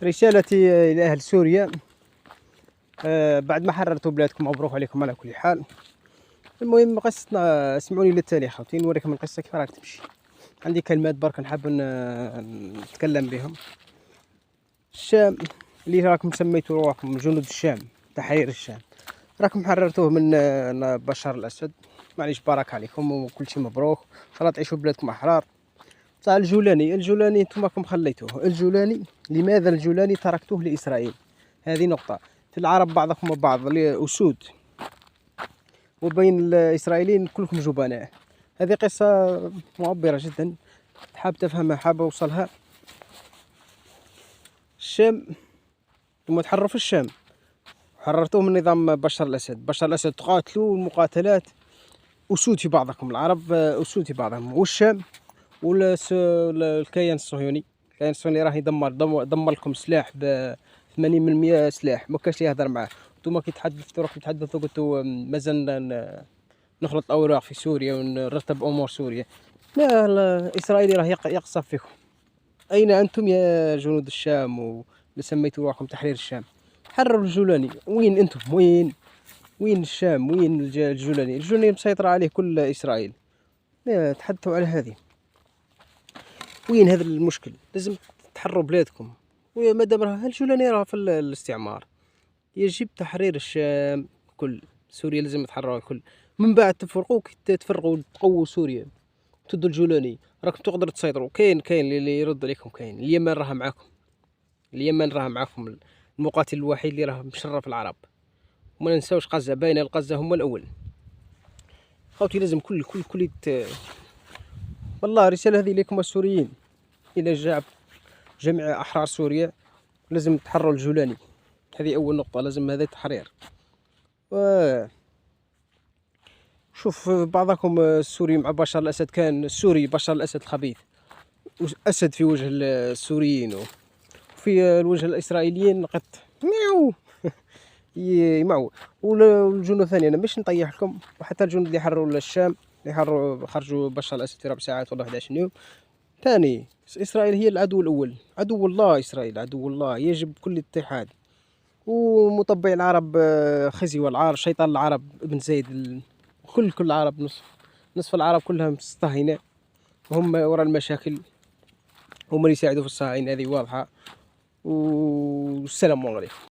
رسالتي إلى أهل سوريا، بعد ما حررتوا بلادكم مبروك عليكم على كل حال. المهم قصتنا، اسمعوني للتالي خاوتي، نوريكم القصة كيف راك تمشي. عندي كلمات برك نحب نتكلم بهم. الشام اللي راكم سميتوا رواحكم جنود الشام، تحرير الشام، راكم حررتوه من بشار الأسد. معليش بارك عليكم وكل شيء مبروك، ان شاء الله تعيشوا بلادكم أحرار. تاع الجولاني انتم راكم خليتوه. الجولاني، لماذا الجولاني تركتوه لإسرائيل؟ هذه نقطة. في العرب بعضكم وبعض أسود، وبين الإسرائيليين كلكم جبناء. هذه قصة معبرة جدا، حاب تفهمها، حاب أوصلها. الشام، ثم تحرروا في الشام، حررتوه من نظام بشار الأسد. تقاتلوا المقاتلات، أسود في بعضكم، العرب أسود في بعضهم. والشام والكيان الصهيوني، الكيان الصهيوني راه دمر لكم سلاح ب 80% سلاح، ما كاش اللي يهضر معاه. نتوما كي راكم تحدثوا قلتوا مازال نخلط الاوراق في سوريا ونرتب امور سوريا. لا، الاسرائيلي راه يقصف فيكم. اين انتم يا جنود الشام واللي سميتوا روحكم تحرير الشام؟ حرروا الجولاني. وين انتم؟ وين الشام؟ وين الجولاني مسيطر عليه كل اسرائيل. لا تحدثوا على هذه. وين هذا المشكل؟ لازم تحرروا بلادكم. ومادام راه الجولاني راه في الاستعمار، يجب تحرير الشام كل. سوريا لازم تحررها الكل. من بعد تفرقوا، تفرقوا تقووا سوريا، تدوا الجولاني، راكم تقدروا تسيطروا. كاين اللي يرد عليكم. كاين اليمن راها معاكم، المقاتل الوحيد اللي راه مشرف العرب. وما ننساوش غزة، باينه الغزة هما الاول. خوتي لازم كل والله رسالة هذه لكم السوريين، الى جميع احرار سوريا، لازم تحرروا الجولاني. هذه اول نقطة، لازم هذا التحرير. شوف بعضكم السوري مع بشار الأسد، كان السوري بشار الأسد الخبيث، أسد في وجه السوريين، وفي الوجه الإسرائيليين قط مياو يمعو. والجنود الثانية أنا باش نطيح لكم، وحتى الجنود اللي حرروا الشام، اللي خرجوا بشار الأسد في 4 ساعات ولا 11 يوم. ثاني، إسرائيل هي العدو الأول، عدو الله. إسرائيل عدو الله، يجب كل الاتحاد. ومطبع العرب خزي والعار، شيطان العرب ابن زيد. كل العرب، نصف العرب كلها مستهينة، وهم وراء المشاكل، هم اللي يساعدوا في الصهاينة، هذه واضحة. والسلام عليكم.